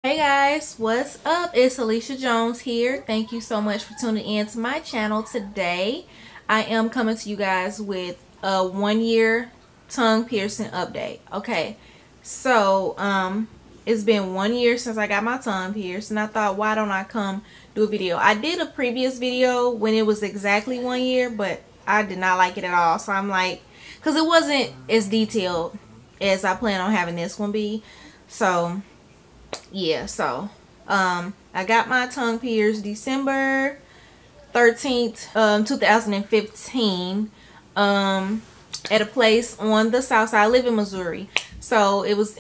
Hey guys, what's up? It's Alicia Jones here. Thank you so much for tuning in to my channel today. I am coming to you guys with a 1 year tongue piercing update. Okay, so it's been 1 year since I got my tongue pierced, and I thought, why don't I come do a video? I did a previous video when it was exactly 1 year, but I did not like it at all. So I'm like, because it wasn't as detailed as I plan on having this one be. So yeah, so I got my tongue pierced December 13th, 2015, at a place on the south side. I live in Missouri, so it was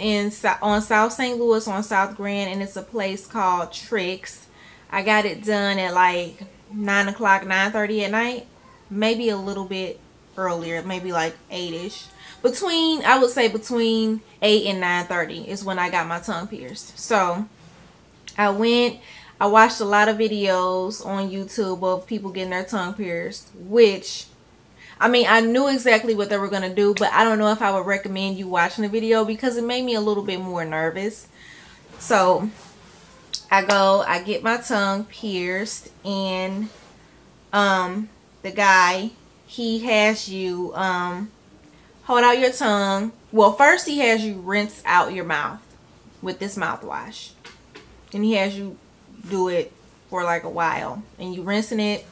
on South St. Louis on South Grand, and it's a place called Tricks. I got it done at like 9 o'clock, 9:30 at night, maybe a little bit earlier, maybe like 8ish. I would say between 8 and 9:30 is when I got my tongue pierced. So I watched a lot of videos on YouTube of people getting their tongue pierced, which, I mean, I knew exactly what they were going to do, but I don't know if I would recommend you watching the video because it made me a little bit more nervous. So I get my tongue pierced, and the guy, he has you hold out your tongue. Well, first he has you rinse out your mouth with this mouthwash. And he has you do it for like a while. And you rinsing it,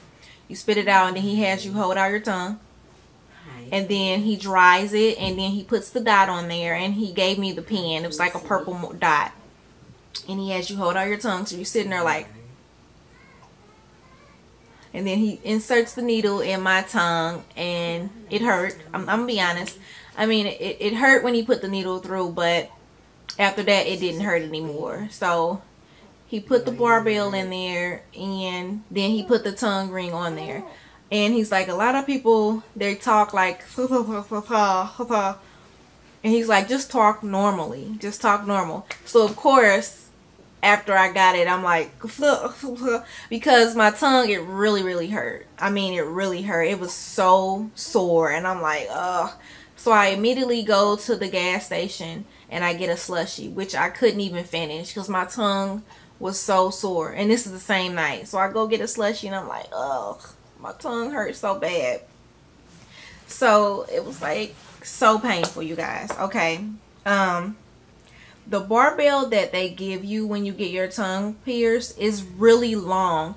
you spit it out, and then he has you hold out your tongue. And then he dries it, and then he puts the dot on there, and he gave me the pen. It was like a purple dot. And he has you hold out your tongue, so you're sitting there like. And then he inserts the needle in my tongue, and it hurt. I'm gonna be honest. I mean, it hurt when he put the needle through, but after that, it didn't hurt anymore. So he put the barbell in there, and then he put the tongue ring on there. And he's like, a lot of people, they talk like, and he's like, just talk normally. Just talk normal. So, of course, after I got it, I'm like, because my tongue, it really hurt. I mean, it really hurt. It was so sore, and I'm like, ugh. So I immediately go to the gas station, and I get a slushie, which I couldn't even finish because my tongue was so sore. And this is the same night. So I go get a slushie, and I'm like, ugh, my tongue hurts so bad. So it was like so painful, you guys. Okay. The barbell that they give you when you get your tongue pierced is really long,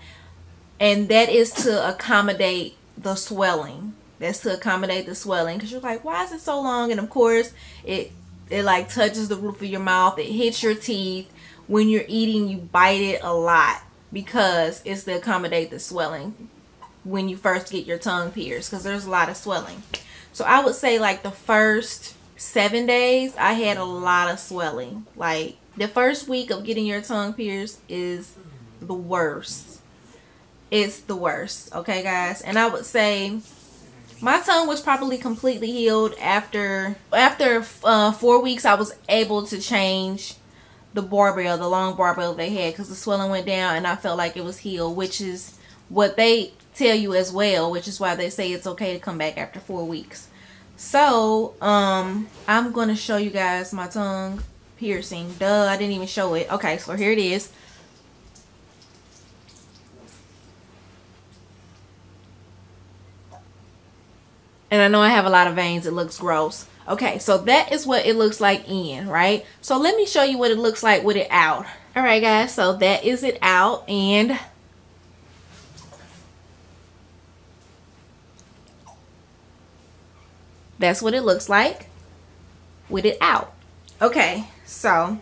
and that is to accommodate the swelling. That's to accommodate the swelling, because you're like, why is it so long? And of course, it like touches the roof of your mouth. It hits your teeth. When you're eating, you bite it a lot because it's to accommodate the swelling when you first get your tongue pierced, because there's a lot of swelling. So I would say like the first 7 days, I had a lot of swelling. Like the first week of getting your tongue pierced is the worst. It's the worst. Okay, guys. And I would say my tongue was probably completely healed after 4 weeks. I was able to change the barbell, the long barbell they had, because the swelling went down, and I felt like it was healed, which is what they tell you as well, which is why they say it's okay to come back after 4 weeks. So, I'm going to show you guys my tongue piercing. Duh, I didn't even show it. Okay, so here it is. And I know I have a lot of veins. It looks gross. Okay, so that is what it looks like in, right? So let me show you what it looks like with it out. Alright, guys, so that is it out, and that's what it looks like with it out. Okay, so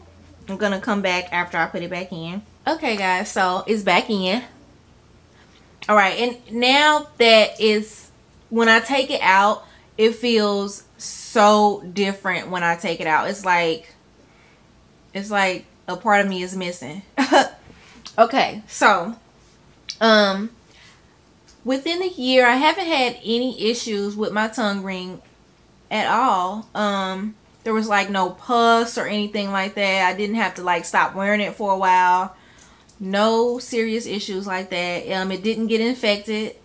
I'm gonna come back after I put it back in. Okay, guys, so it's back in. All right, and now that is, when I take it out, it feels so different when I take it out. It's like a part of me is missing. Okay, so within a year, I haven't had any issues with my tongue ring at all. There was like no pus or anything like that. I didn't have to like stop wearing it for a while. No serious issues like that. It didn't get infected,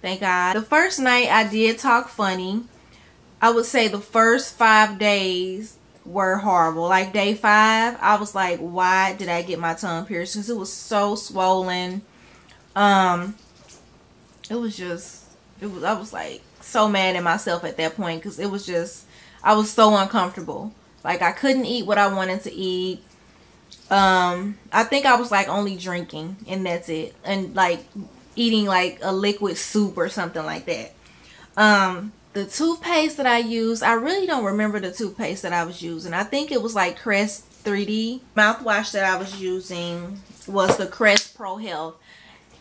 thank God. The first night I did talk funny. I would say the first 5 days were horrible. Like day 5, I was like, why did I get my tongue pierced? Because it was so swollen. It was just, I was like so mad at myself at that point, because it was just, I was so uncomfortable. Like I couldn't eat what I wanted to eat. I think I was like only drinking and that's it, and like eating like a liquid soup or something like that. The toothpaste that I used, I really don't remember the toothpaste that I was using. I think it was like Crest 3D. Mouthwash that I was using was the Crest Pro Health,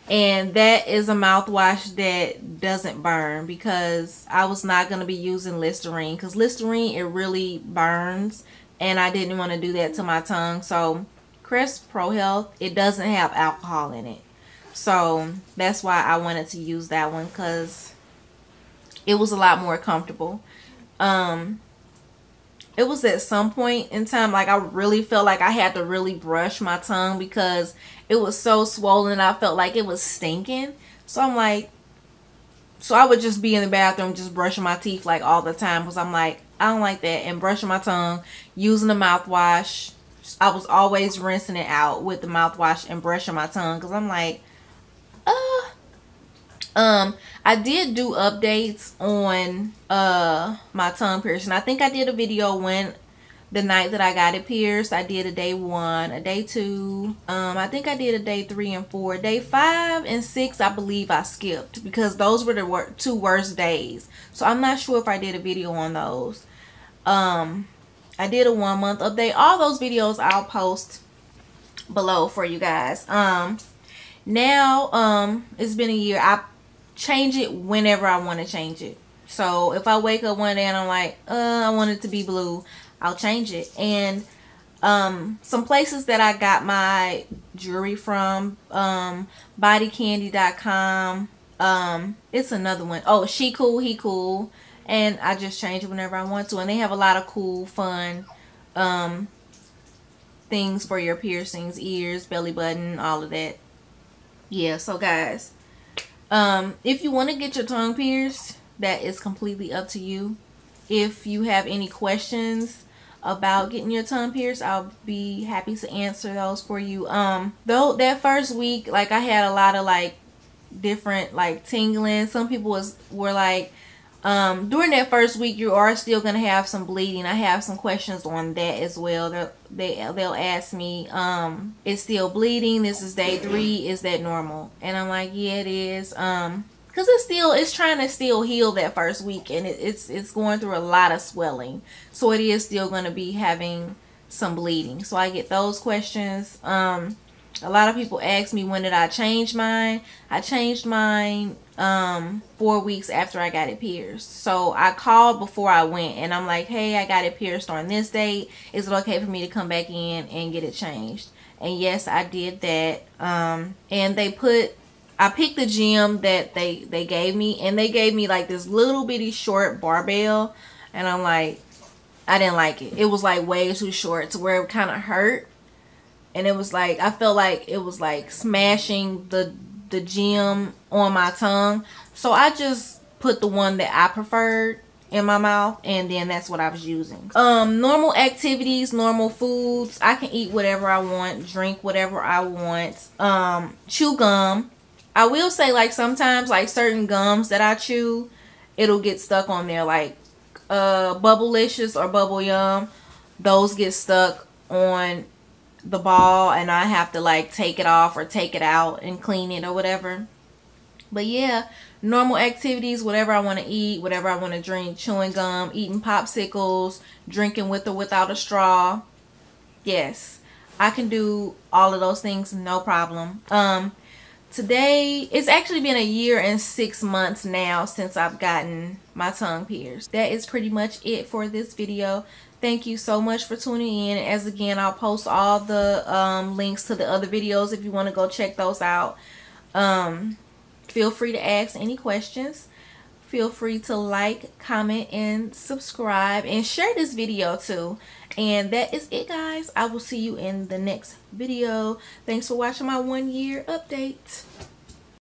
and that is a mouthwash that doesn't burn, because I was not going to be using Listerine, because Listerine, it really burns, and I didn't want to do that to my tongue. So Crest Pro Health, it doesn't have alcohol in it, so that's why I wanted to use that one, because it was a lot more comfortable. It was at some point in time, like I really felt like I had to really brush my tongue because it was so swollen. I felt like it was stinking. So I'm like, so I would just be in the bathroom just brushing my teeth like all the time, because I'm like, I don't like that. And brushing my tongue, using the mouthwash, I was always rinsing it out with the mouthwash and brushing my tongue, because I'm like, I did do updates on my tongue piercing. I think I did a video when the night that I got it pierced. I did a day 1, a day 2. I think I did a day 3 and 4. Day 5 and 6, I believe I skipped, because those were the 2 worst days. So I'm not sure if I did a video on those. I did a 1 month update. All those videos I'll post below for you guys. Now it's been a year. I change it whenever I want to change it. So if I wake up one day and I'm like, I want it to be blue, I'll change it. And some places that I got my jewelry from, bodycandy.com, it's another one. Oh, She Cool, He Cool. And I just change it whenever I want to. And they have a lot of cool, fun things for your piercings, ears, belly button, all of that. Yeah, so guys, if you want to get your tongue pierced, that is completely up to you. If you have any questions about getting your tongue pierced, I'll be happy to answer those for you. Though that first week, like I had a lot of like different like tingling. Some people were like, during that first week you are still gonna have some bleeding. I have some questions on that as well. They'll ask me, it's still bleeding, this is day 3, is that normal? And I'm like, yeah, it is, because it's trying to still heal that first week, and it's going through a lot of swelling, so it is still going to be having some bleeding. So I get those questions. A lot of people ask me, when did I change mine? I changed mine 4 weeks after I got it pierced. So I called before I went, and I'm like, hey, I got it pierced on this date. Is it okay for me to come back in and get it changed? And yes, I did that. And I picked the gym that they gave me, and they gave me like this little bitty short barbell, and I'm like, I didn't like it. It was like way too short to where it kind of hurt. And it was like, I felt like it was like smashing the gem on my tongue. So I just put the one that I preferred in my mouth, and then that's what I was using. Normal activities, normal foods. I can eat whatever I want, drink whatever I want. Chew gum. I will say, like, sometimes like certain gums that I chew, it'll get stuck on there, like Bubblicious or Bubble Yum. Those get stuck on the ball, and I have to like take it off or take it out and clean it or whatever. But yeah, normal activities, whatever I want to eat, whatever I want to drink, chewing gum, eating popsicles, drinking with or without a straw. Yes, I can do all of those things, no problem. Today, it's actually been a year and 6 months now since I've gotten my tongue pierced. That is pretty much it for this video. Thank you so much for tuning in. As again, I'll post all the links to the other videos if you want to go check those out. Feel free to ask any questions. Feel free to like, comment, and subscribe, and share this video too. And that is it, guys. I will see you in the next video. Thanks for watching my 1 year update.